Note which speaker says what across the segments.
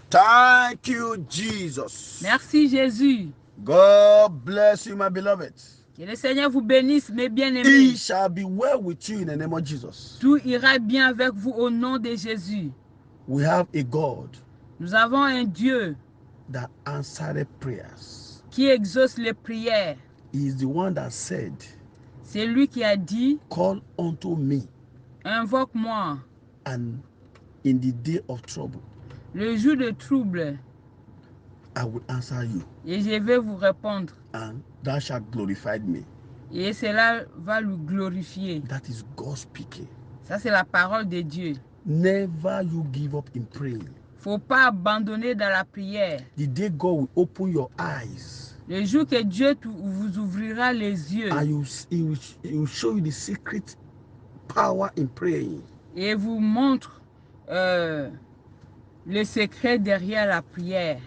Speaker 1: Thank you, Jesus.
Speaker 2: Merci Jésus.
Speaker 1: God bless you, my beloved.
Speaker 2: Que le Seigneur vous bénisse, mes
Speaker 1: It
Speaker 2: bien-aimés.
Speaker 1: shall be well with you in the name of Jesus.
Speaker 2: Tout ira bien avec vous au nom de Jésus.
Speaker 1: We have a God
Speaker 2: Nous avons un Dieu
Speaker 1: that answered prayers.
Speaker 2: qui exauce les prières.
Speaker 1: He is the one that said,
Speaker 2: C'est lui qui a dit,
Speaker 1: call unto me,
Speaker 2: invoque-moi
Speaker 1: and in the day of trouble,
Speaker 2: le jour de trouble
Speaker 1: I will answer you,
Speaker 2: et je vais vous répondre.
Speaker 1: and thou shalt glorify me.
Speaker 2: Et cela va le glorifier.
Speaker 1: That is God speaking.
Speaker 2: Ça, c'est la parole de Dieu.
Speaker 1: Never you give up in praying.
Speaker 2: Faut pas abandonner dans la prière.
Speaker 1: The day God will open your eyes,
Speaker 2: Le jour que Dieu vous ouvrira les yeux
Speaker 1: and he will show you the secret power in praying.
Speaker 2: et vous montre le secret derrière la prière,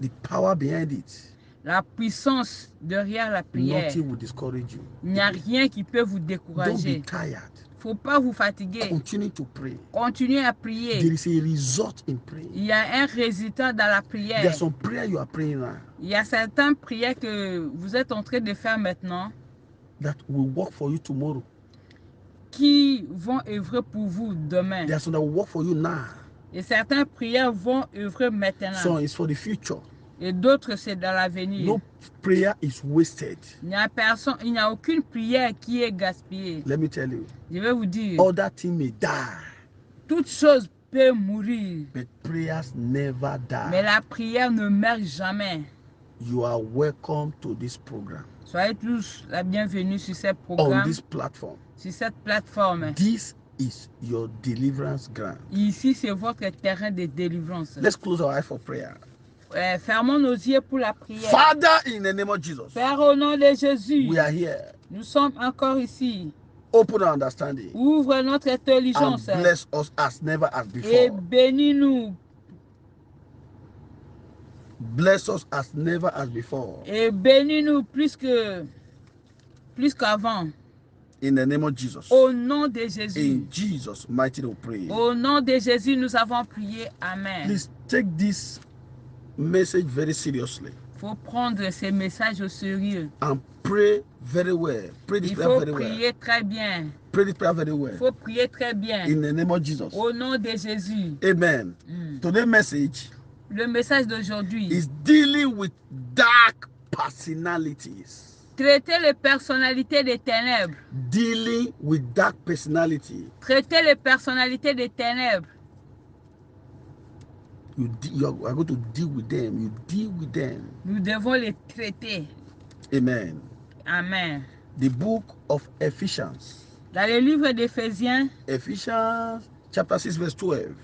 Speaker 1: The power behind it.
Speaker 2: la puissance derrière la prière.
Speaker 1: Nothing will discourage you.
Speaker 2: Il n'y a rien qui peut vous
Speaker 1: Don't be
Speaker 2: décourager.
Speaker 1: tired.
Speaker 2: Faut pas vous fatiguer.
Speaker 1: Continue to pray.
Speaker 2: Continuez à
Speaker 1: There
Speaker 2: prier.
Speaker 1: is a result in praying.
Speaker 2: Il y a un résultat dans la prière.
Speaker 1: There are some prayer you are praying now
Speaker 2: Il y a certaines prières que vous êtes en train de faire maintenant
Speaker 1: that will work for you tomorrow.
Speaker 2: qui vont œuvrer pour vous demain.
Speaker 1: There are some that will work for you now.
Speaker 2: Et certaines prières vont œuvrer maintenant.
Speaker 1: Some is for the future.
Speaker 2: Et d'autres, c'est dans l'avenir.
Speaker 1: No prayer is wasted.
Speaker 2: Il n'y a aucune prière qui est gaspillée.
Speaker 1: Let me tell you.
Speaker 2: Je vais vous dire,
Speaker 1: Other things may die,
Speaker 2: toute chose peut mourir,
Speaker 1: but prayers never
Speaker 2: mais
Speaker 1: die.
Speaker 2: la prière ne meurt jamais.
Speaker 1: You are welcome to this program,
Speaker 2: Soyez tous la bienvenue sur ce
Speaker 1: on
Speaker 2: programme,
Speaker 1: this platform.
Speaker 2: sur cette plateforme.
Speaker 1: This is your deliverance ground.
Speaker 2: Ici, c'est votre terrain de délivrance.
Speaker 1: Let's close our eyes for prayer.
Speaker 2: Fermons nos yeux pour la prière.
Speaker 1: Father, in the name of Jesus,
Speaker 2: Père, au nom de Jésus,
Speaker 1: we are here.
Speaker 2: nous sommes encore ici.
Speaker 1: Open our understanding
Speaker 2: Ouvre notre
Speaker 1: and
Speaker 2: intelligence
Speaker 1: bless us as never as
Speaker 2: et
Speaker 1: before.
Speaker 2: bénis-nous.
Speaker 1: Bless us as never as before.
Speaker 2: Et bénis-nous plus qu'avant.
Speaker 1: In the name of Jesus.
Speaker 2: Au nom de Jésus.
Speaker 1: In Jesus' mighty name we pray.
Speaker 2: Au nom de Jésus, nous avons prié. Amen.
Speaker 1: Please take this message very seriously
Speaker 2: Il faut prendre ces messages au sérieux.
Speaker 1: and pray very well. Pray this
Speaker 2: Il
Speaker 1: prayer
Speaker 2: faut
Speaker 1: very well.
Speaker 2: prier très bien.
Speaker 1: Pray this prayer very well.
Speaker 2: Il faut prier très bien.
Speaker 1: In the name of Jesus.
Speaker 2: Au nom de Jésus.
Speaker 1: Amen. Today's message
Speaker 2: Le message d'aujourd'hui.
Speaker 1: is dealing with dark personalities.
Speaker 2: Traiter les personnalités des ténèbres.
Speaker 1: Dealing with dark personality.
Speaker 2: Traiter les personnalités des ténèbres.
Speaker 1: You are going to deal with them. You deal with them.
Speaker 2: Nous devons les traiter.
Speaker 1: Amen.
Speaker 2: Amen.
Speaker 1: The book of Ephesians.
Speaker 2: Dans le livre d'Éphésiens,
Speaker 1: Ephesians chapter 6 verse 12.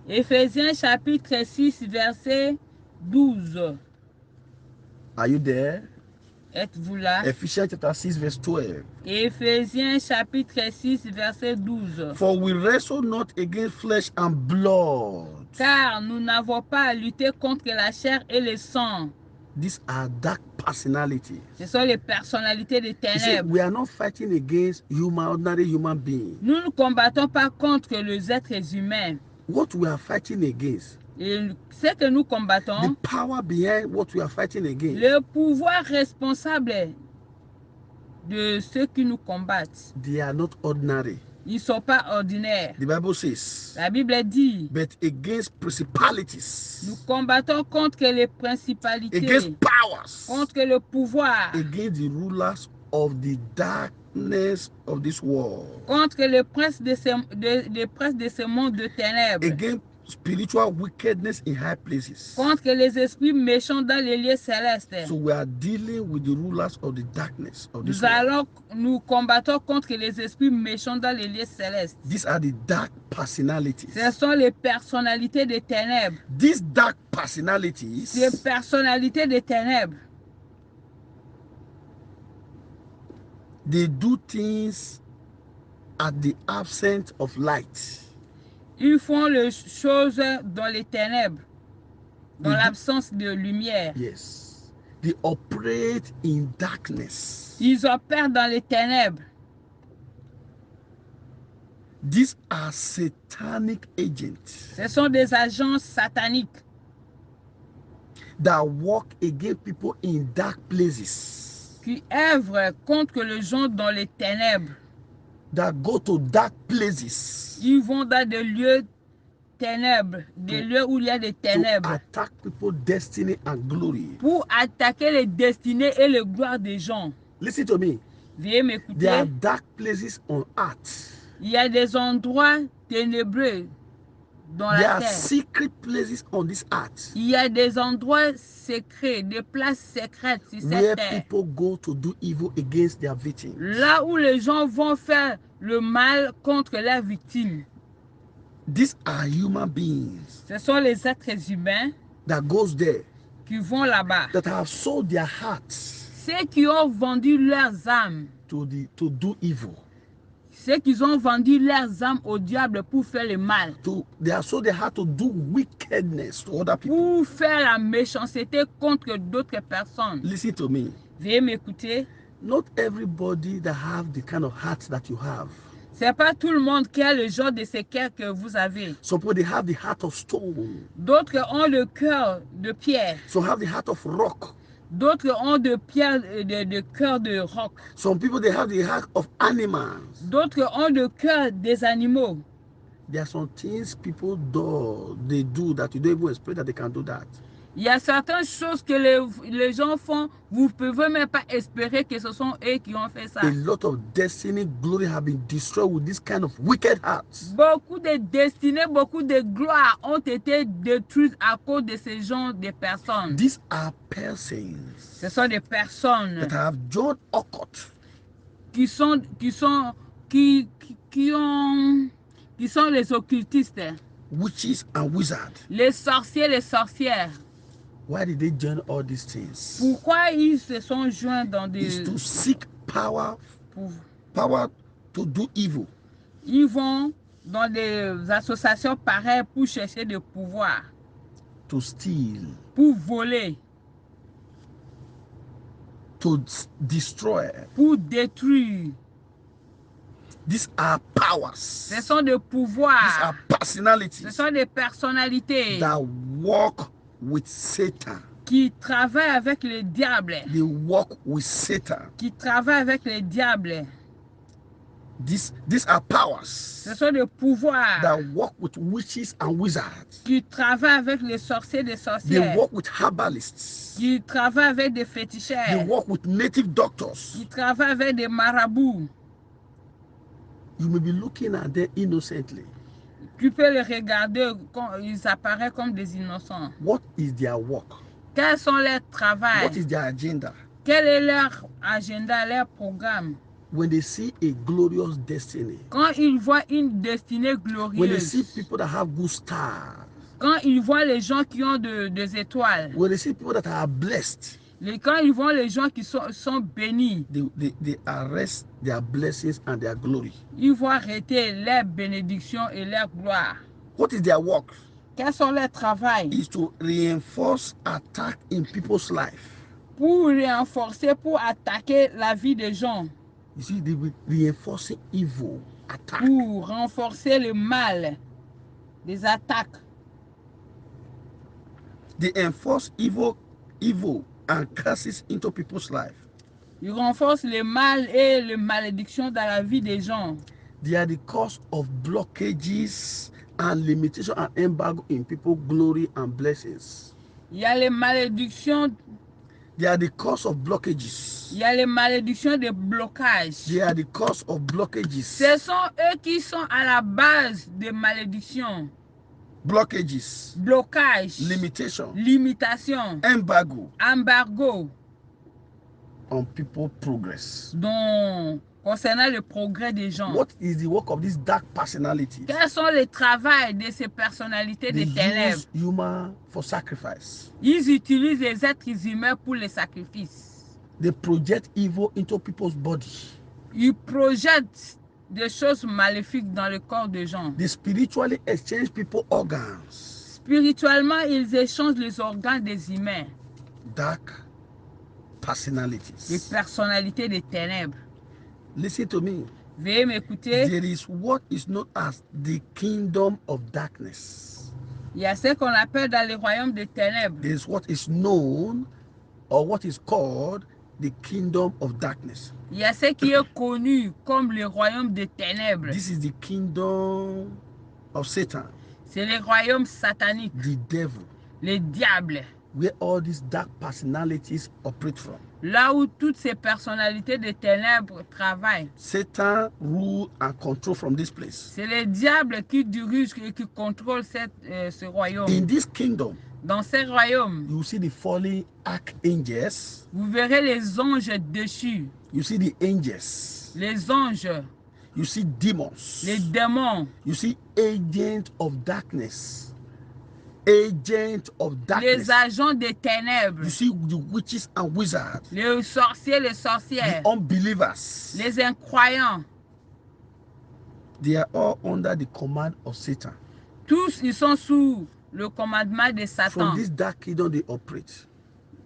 Speaker 2: Éphésiens chapitre 6 verset 12.
Speaker 1: Are you there?
Speaker 2: Êtes-vous là?
Speaker 1: Ephesians chapter 6 verse 12.
Speaker 2: Éphésiens chapitre 6 verset 12.
Speaker 1: For we wrestle not against flesh and blood.
Speaker 2: Car nous n'avons pas à lutter contre la chair et le sang.
Speaker 1: These are dark personalities.
Speaker 2: Ce sont les personnalités des
Speaker 1: You see,
Speaker 2: ténèbres.
Speaker 1: we are not fighting against ordinary human beings.
Speaker 2: Nous ne combattons pas contre les êtres humains.
Speaker 1: What we are fighting against,
Speaker 2: Et ce que nous
Speaker 1: the
Speaker 2: combattons,
Speaker 1: power behind what we are fighting against,
Speaker 2: le pouvoir responsable de ceux qui nous combattent,
Speaker 1: they are not ordinary.
Speaker 2: ils ne sont pas ordinaires.
Speaker 1: The Bible says,
Speaker 2: La Bible dit,
Speaker 1: but against principalities,
Speaker 2: nous combattons contre les principalités,
Speaker 1: against powers,
Speaker 2: contre le pouvoir,
Speaker 1: against the rulers of the darkness of this world,
Speaker 2: contre les princes de ce monde de ténèbres,
Speaker 1: against spiritual wickedness in high places.
Speaker 2: contre les esprits méchants dans les lieux célestes.
Speaker 1: So we are dealing with the rulers of the darkness of this world.
Speaker 2: Nous combattons contre les esprits méchants dans les lieux célestes.
Speaker 1: These are the dark personalities.
Speaker 2: Ce sont les personnalités des ténèbres.
Speaker 1: These dark personalities,
Speaker 2: Ces personnalités des ténèbres,
Speaker 1: they do things at the absence of light.
Speaker 2: ils font les choses dans les ténèbres, dans l'absence de lumière.
Speaker 1: Yes. They operate in darkness.
Speaker 2: Ils opèrent dans les ténèbres.
Speaker 1: These are satanic agents
Speaker 2: Ce sont des agents sataniques
Speaker 1: that walk against people in dark places,
Speaker 2: qui œuvrent contre les gens dans les ténèbres.
Speaker 1: that go to dark places
Speaker 2: Ils vont dans des lieux ténèbres, des lieux où il y a des
Speaker 1: to
Speaker 2: ténèbres,
Speaker 1: attack people's destiny and glory.
Speaker 2: pour attaquer les destinées et les gloires des gens.
Speaker 1: Listen to me.
Speaker 2: Veuillez
Speaker 1: There are
Speaker 2: m'écouter.
Speaker 1: dark places on earth.
Speaker 2: Il y a des endroits ténébreux dans
Speaker 1: There
Speaker 2: la
Speaker 1: are
Speaker 2: terre.
Speaker 1: secret places on this earth
Speaker 2: Il y a des endroits secrets, des places secrètes sur
Speaker 1: where
Speaker 2: cette terre.
Speaker 1: people go to do evil against their victims.
Speaker 2: Là où les gens vont faire le mal contre leurs victimes.
Speaker 1: These are human beings
Speaker 2: Ce sont les êtres humains
Speaker 1: that goes there,
Speaker 2: qui vont là-bas.
Speaker 1: that have sold their hearts
Speaker 2: Ceux qui ont vendu leurs âmes.
Speaker 1: to do evil.
Speaker 2: Ceux qui ont vendu leurs âmes au diable pour faire le mal.
Speaker 1: They have sold their heart to do wickedness to other people.
Speaker 2: Pour faire la méchanceté contre d'autres personnes.
Speaker 1: Listen to me.
Speaker 2: Veuillez m'écouter.
Speaker 1: Not everybody that have the kind of heart that you have.
Speaker 2: C'est pas tout le monde qui a le genre de ce cœur que vous avez.
Speaker 1: Some people, they have the heart of stone.
Speaker 2: D'autres ont le cœur de pierre.
Speaker 1: Some have the heart of rock.
Speaker 2: D'autres ont de pierre, de cœur de roc.
Speaker 1: Some people, they have the heart of animals.
Speaker 2: D'autres ont le cœur des animaux.
Speaker 1: There are some things people they do that you don't even expect that they can do that.
Speaker 2: Il y a certaines choses que les gens font, vous ne pouvez même pas espérer que ce sont eux qui ont fait ça.
Speaker 1: A lot of destiny, glory have been destroyed with this kind of wicked hearts.
Speaker 2: Beaucoup de destinées, beaucoup de gloires ont été détruites à cause de ce genre de personnes.
Speaker 1: These are persons
Speaker 2: Ce sont des personnes
Speaker 1: that have joined occult
Speaker 2: qui sont les occultistes,
Speaker 1: witches and wizards.
Speaker 2: les sorciers, les sorcières.
Speaker 1: Why did they join all these things?
Speaker 2: Pourquoi ils se sont joints dans
Speaker 1: It's
Speaker 2: des...
Speaker 1: to seek power to do evil.
Speaker 2: Ils vont dans des associations pareilles pour chercher du pouvoir,
Speaker 1: To steal,
Speaker 2: pour voler,
Speaker 1: to destroy.
Speaker 2: pour détruire.
Speaker 1: These are powers.
Speaker 2: Ce sont des
Speaker 1: These are
Speaker 2: pouvoirs, ce
Speaker 1: personalities
Speaker 2: sont des personnalités
Speaker 1: that walk with Satan.
Speaker 2: qui travaillent avec le diable,
Speaker 1: They walk with Satan.
Speaker 2: qui travaillent avec le diable.
Speaker 1: These are powers
Speaker 2: Ce sont des pouvoirs
Speaker 1: that walk with witches and wizards.
Speaker 2: qui travaillent avec les sorciers et les
Speaker 1: They
Speaker 2: sorcières,
Speaker 1: walk with herbalists.
Speaker 2: qui travaillent avec des
Speaker 1: They
Speaker 2: féticheurs,
Speaker 1: walk with native doctors.
Speaker 2: qui travaillent avec des marabouts.
Speaker 1: You may be looking at them innocently.
Speaker 2: Tu peux les regarder quand ils apparaissent comme des innocents.
Speaker 1: What is their work?
Speaker 2: Quels sont leurs
Speaker 1: What
Speaker 2: travaux?
Speaker 1: is their agenda?
Speaker 2: Quel est leur agenda, leur programme?
Speaker 1: When they see a glorious destiny,
Speaker 2: Quand ils voient une destinée
Speaker 1: when they see
Speaker 2: glorieuse,
Speaker 1: people that have good stars,
Speaker 2: quand ils voient les gens qui ont des étoiles,
Speaker 1: when they see people that are blessed,
Speaker 2: quand ils voient les gens qui sont bénis,
Speaker 1: they arrest their blessings and their glory.
Speaker 2: ils vont arrêter leur bénédiction et leur gloire.
Speaker 1: What is their work?
Speaker 2: Quels sont leurs travaux?
Speaker 1: Is to reinforce attack in people's life.
Speaker 2: Pour renforcer, pour attaquer la vie des gens.
Speaker 1: You see, they will reinforcing evil attack.
Speaker 2: Pour renforcer le mal, des attaques.
Speaker 1: They enforce evil and curses into people's life.
Speaker 2: Ils renforcent le mal et les malédictions dans la vie des gens.
Speaker 1: They are the cause of blockages and limitation and embargo in people's glory and blessings.
Speaker 2: Il y a les malédictions.
Speaker 1: They are the cause of blockages.
Speaker 2: Il y a les malédictions de blocage.
Speaker 1: They are the cause of blockages.
Speaker 2: Ce sont eux qui sont à la base des malédictions.
Speaker 1: Blockages.
Speaker 2: Blocage.
Speaker 1: Limitation.
Speaker 2: Limitation.
Speaker 1: Embargo
Speaker 2: Embargo.
Speaker 1: on people's progress.
Speaker 2: Donc, concernant le progrès des gens.
Speaker 1: What is the work of these dark personalities?
Speaker 2: Quels sont les travaux de ces personnalités
Speaker 1: They
Speaker 2: des ténèbres?
Speaker 1: use human for sacrifice.
Speaker 2: Ils utilisent les êtres humains pour les sacrifices.
Speaker 1: They project evil into people's body.
Speaker 2: Ils projettent des choses maléfiques dans le corps des gens.
Speaker 1: They spiritually exchange people's organs.
Speaker 2: Spirituellement, ils échangent les organes des humains.
Speaker 1: Dark
Speaker 2: Les
Speaker 1: personalities.
Speaker 2: personnalités des ténèbres.
Speaker 1: Listen to me.
Speaker 2: Veuillez m'écouter.
Speaker 1: There is what is known as the kingdom of darkness.
Speaker 2: Il y a ce qu'on appelle dans les royaumes des ténèbres.
Speaker 1: There is what is known or what is called the kingdom of darkness.
Speaker 2: Il y a ce qui est connu comme le royaume des ténèbres.
Speaker 1: This is the kingdom of Satan,
Speaker 2: C'est le royaume satanique,
Speaker 1: the devil,
Speaker 2: le diable.
Speaker 1: where all these dark personalities operate from.
Speaker 2: Là où toutes ces personnalités des ténèbres travaillent.
Speaker 1: Satan rule and control from this place.
Speaker 2: C'est le diable qui dirige et qui contrôle ce royaume.
Speaker 1: In this kingdom,
Speaker 2: Dans ce royaume,
Speaker 1: you see the fallen archangels,
Speaker 2: vous verrez les anges déchus,
Speaker 1: you see the angels,
Speaker 2: les anges,
Speaker 1: you see demons,
Speaker 2: les démons,
Speaker 1: you see agents of darkness, agents of darkness.
Speaker 2: les agents des ténèbres,
Speaker 1: You see the witches and wizards,
Speaker 2: les sorciers, les
Speaker 1: the
Speaker 2: sorcières,
Speaker 1: unbelievers.
Speaker 2: les incroyants.
Speaker 1: They are all under the command of Satan.
Speaker 2: Tous, ils sont sous le commandement de Satan.
Speaker 1: From this dark kingdom they operate.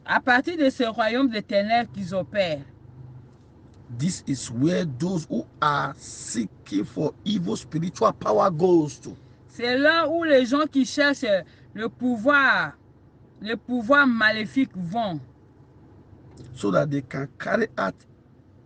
Speaker 2: À partir de ce royaume des ténèbres qu'ils opèrent,
Speaker 1: This is where those who are seeking for evil spiritual power goes to.
Speaker 2: c'est là où les gens qui cherchent le pouvoir maléfique vont,
Speaker 1: So that they can carry out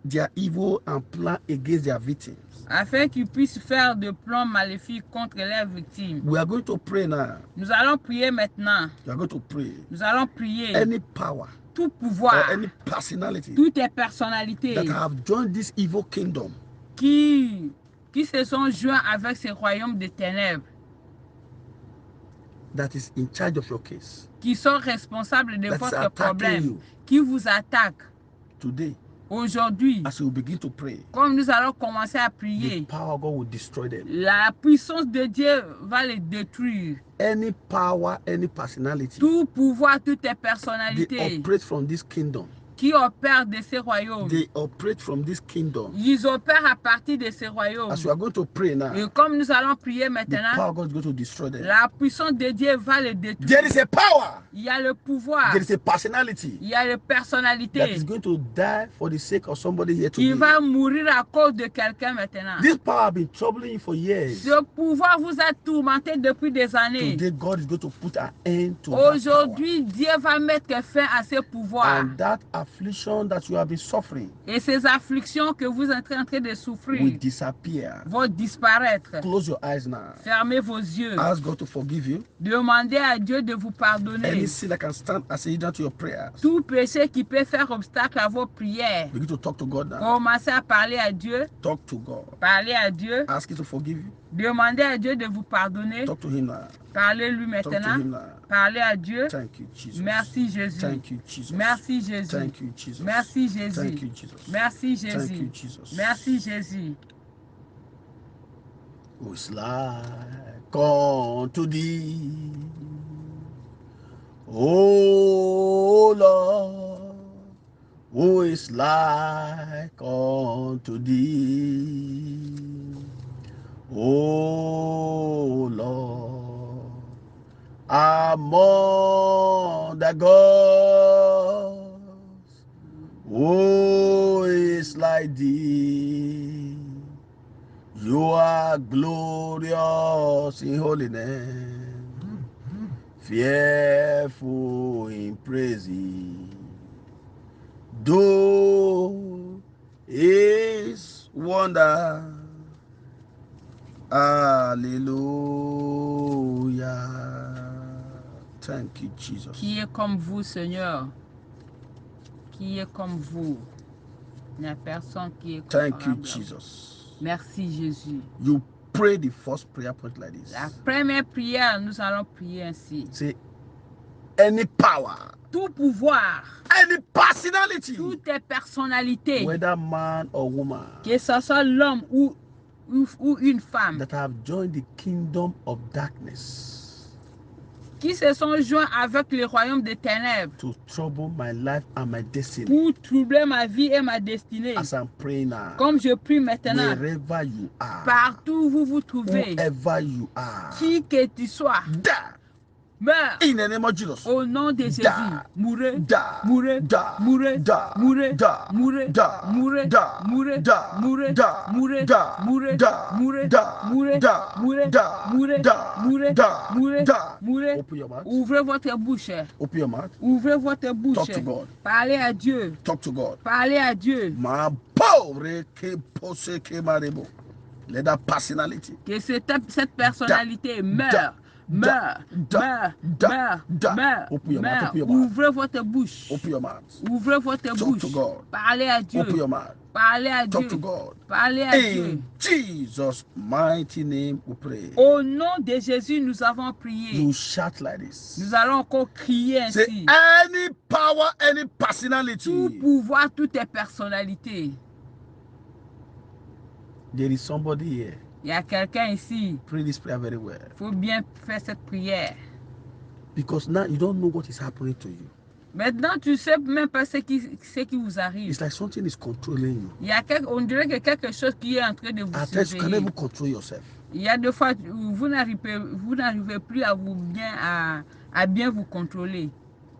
Speaker 1: their evil and plan against their victims.
Speaker 2: afin qu'ils puissent faire des plans maléfiques contre leurs victimes.
Speaker 1: We are going to pray now.
Speaker 2: Nous allons prier maintenant.
Speaker 1: We are going to pray.
Speaker 2: Nous allons prier.
Speaker 1: Any power
Speaker 2: Tout
Speaker 1: or
Speaker 2: pouvoir,
Speaker 1: any personality
Speaker 2: toutes les personnalités
Speaker 1: that have joined this evil kingdom
Speaker 2: qui se sont joints avec ce royaume des ténèbres,
Speaker 1: that is in charge of your case
Speaker 2: qui sont responsables de
Speaker 1: That's
Speaker 2: votre
Speaker 1: attacking
Speaker 2: problème,
Speaker 1: you.
Speaker 2: qui vous attaquent
Speaker 1: today,
Speaker 2: aujourd'hui,
Speaker 1: as you begin to pray,
Speaker 2: comme nous allons commencer à
Speaker 1: the
Speaker 2: prier,
Speaker 1: power of God will destroy them.
Speaker 2: la puissance de Dieu va les détruire.
Speaker 1: Any power, any personality,
Speaker 2: Tout pouvoir, toutes les
Speaker 1: they
Speaker 2: personnalités
Speaker 1: operate from this kingdom.
Speaker 2: qui opèrent de ces royaumes,
Speaker 1: They operate from this kingdom.
Speaker 2: ils opèrent à partir de ces royaumes.
Speaker 1: As we are going to pray now,
Speaker 2: Et comme nous allons prier
Speaker 1: the
Speaker 2: maintenant,
Speaker 1: power of God is going to destroy them.
Speaker 2: la puissance de Dieu va les détruire.
Speaker 1: There is a power,
Speaker 2: Il y a le pouvoir,
Speaker 1: there is a personality
Speaker 2: il y a les
Speaker 1: that
Speaker 2: personnalités
Speaker 1: is going to die for the sake of somebody here
Speaker 2: qui
Speaker 1: today.
Speaker 2: va mourir à cause de quelqu'un maintenant.
Speaker 1: This power has been troubling you for years.
Speaker 2: Ce pouvoir vous a tourmenté depuis des années.
Speaker 1: Today, God is going to put an end to that power.
Speaker 2: Aujourd'hui, Dieu va mettre fin à ce pouvoir.
Speaker 1: And that affliction that you have been suffering
Speaker 2: Et ces afflictions que vous êtes en train de
Speaker 1: will
Speaker 2: souffrir
Speaker 1: disappear.
Speaker 2: vont disparaître.
Speaker 1: Close your eyes now.
Speaker 2: Fermez vos yeux.
Speaker 1: Ask God to forgive you.
Speaker 2: Demandez à Dieu de vous
Speaker 1: Any
Speaker 2: pardonner.
Speaker 1: sin that can stand as a hindrance to your prayers.
Speaker 2: Tout péché qui peut faire obstacle à vos prières.
Speaker 1: Begin to talk to God now.
Speaker 2: Commencez à parler à Dieu.
Speaker 1: Talk to God.
Speaker 2: Parlez à Dieu.
Speaker 1: Ask Him to forgive you.
Speaker 2: Demandez à Dieu de vous pardonner.
Speaker 1: Talk to Him now.
Speaker 2: Parlez-lui
Speaker 1: Talk to
Speaker 2: maintenant.
Speaker 1: Him now.
Speaker 2: Parlez à Dieu.
Speaker 1: Thank you, Jesus.
Speaker 2: Merci Jésus.
Speaker 1: Thank you, Jesus.
Speaker 2: Merci Jésus.
Speaker 1: Thank you, Jesus.
Speaker 2: Merci
Speaker 1: Thank
Speaker 2: Jésus.
Speaker 1: you, Jesus.
Speaker 2: Merci
Speaker 1: Thank you,
Speaker 2: Jésus.
Speaker 1: Jesus.
Speaker 2: Merci Jésus.
Speaker 1: Who is like unto thee? O Lord, who is like unto thee? O Lord, among the gods, who is like thee? You are glorious in holiness, fearful in praises. Do His wonder. Hallelujah. Thank you, Jesus.
Speaker 2: Qui est comme vous, Seigneur? Qui est comme vous? Il n'y a personne qui est
Speaker 1: Thank you,
Speaker 2: comparable.
Speaker 1: Jesus.
Speaker 2: Merci Jésus.
Speaker 1: You pray the first prayer point like this.
Speaker 2: La première prière, nous allons prier ainsi.
Speaker 1: Say, any power,
Speaker 2: Tout pouvoir,
Speaker 1: any personality,
Speaker 2: toutes les personnalités,
Speaker 1: whether man or woman,
Speaker 2: que ce soit l'homme ou une femme,
Speaker 1: that have joined the kingdom of darkness
Speaker 2: qui se sont joints avec le royaume des ténèbres
Speaker 1: to trouble my life and my destiny.
Speaker 2: pour troubler ma vie et ma destinée.
Speaker 1: As I'm praying now,
Speaker 2: Comme je prie maintenant,
Speaker 1: wherever you are,
Speaker 2: partout où vous vous trouvez,
Speaker 1: whoever you are,
Speaker 2: qui que tu sois,
Speaker 1: die,
Speaker 2: meurs.
Speaker 1: In the name of Jesus.
Speaker 2: Au nom de Jésus,
Speaker 1: Da.
Speaker 2: mourez,
Speaker 1: Da.
Speaker 2: mourez,
Speaker 1: Da.
Speaker 2: mourez,
Speaker 1: Da.
Speaker 2: mourez,
Speaker 1: Da.
Speaker 2: mourez,
Speaker 1: Da.
Speaker 2: mourez,
Speaker 1: Da.
Speaker 2: mourez,
Speaker 1: Da.
Speaker 2: mourez,
Speaker 1: Da.
Speaker 2: mourez,
Speaker 1: Da.
Speaker 2: mourez,
Speaker 1: Da.
Speaker 2: mourez,
Speaker 1: Da.
Speaker 2: mourez,
Speaker 1: Da.
Speaker 2: mourez,
Speaker 1: Da.
Speaker 2: mourez,
Speaker 1: Da.
Speaker 2: mourez,
Speaker 1: Da.
Speaker 2: mourez,
Speaker 1: Da.
Speaker 2: mourez.
Speaker 1: Open your mouth.
Speaker 2: Ouvrez votre bouche.
Speaker 1: Open your mouth.
Speaker 2: Ouvrez votre bouche.
Speaker 1: Talk to God.
Speaker 2: Parlez à Dieu.
Speaker 1: Talk to God.
Speaker 2: Parlez à Dieu.
Speaker 1: Ma pobre ke pose ke marebo. Let that personality.
Speaker 2: Que cette personnalité meure. Meurt, meurt, meurt, meurt, meurt. Ouvrez votre bouche.
Speaker 1: Open your mouth.
Speaker 2: Ouvrez votre
Speaker 1: Talk
Speaker 2: bouche.
Speaker 1: to God.
Speaker 2: Parlez à Dieu.
Speaker 1: Open your mouth.
Speaker 2: Parlez à
Speaker 1: Talk
Speaker 2: Dieu.
Speaker 1: to God.
Speaker 2: Parlez à Dieu.
Speaker 1: In Jesus' mighty name we pray.
Speaker 2: Au nom de Jésus, nous avons prié.
Speaker 1: You shout like this.
Speaker 2: Nous allons encore crier
Speaker 1: Say
Speaker 2: ainsi.
Speaker 1: any power, any
Speaker 2: Tout
Speaker 1: personality.
Speaker 2: pouvoir, toutes tes personnalités.
Speaker 1: There is somebody here.
Speaker 2: Il y a quelqu'un ici.
Speaker 1: Pray this prayer very well.
Speaker 2: Il faut bien faire cette prière.
Speaker 1: Because now you don't know what is happening to you.
Speaker 2: Maintenant, tu ne sais même pas ce qui vous arrive.
Speaker 1: It's like something is controlling you.
Speaker 2: Il y a on dirait que quelque chose qui est en train de vous
Speaker 1: At times you can
Speaker 2: surveiller.
Speaker 1: never control yourself.
Speaker 2: Il y a des fois où vous n'arrivez plus à bien vous contrôler.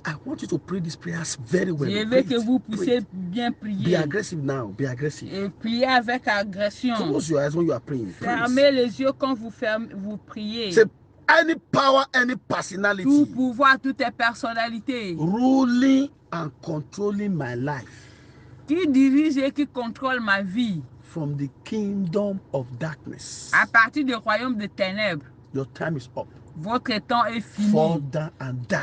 Speaker 1: I want you to pray these prayers very well.
Speaker 2: Je
Speaker 1: Pray
Speaker 2: veux que
Speaker 1: it.
Speaker 2: vous
Speaker 1: Pray
Speaker 2: puissiez
Speaker 1: it.
Speaker 2: bien
Speaker 1: Be
Speaker 2: prier.
Speaker 1: aggressive now. Be aggressive.
Speaker 2: Et prier avec agression.
Speaker 1: Close your eyes when you are praying. Pray.
Speaker 2: Fermez les yeux quand vous priez.
Speaker 1: Say any power, any
Speaker 2: Tout
Speaker 1: personality
Speaker 2: pouvoir, toutes tes personnalités
Speaker 1: ruling and controlling my life
Speaker 2: qui dirigent et qui contrôlent ma vie
Speaker 1: from the kingdom of darkness.
Speaker 2: à partir du royaume des ténèbres.
Speaker 1: Your time is up.
Speaker 2: Votre temps est fini.
Speaker 1: Fall down and die.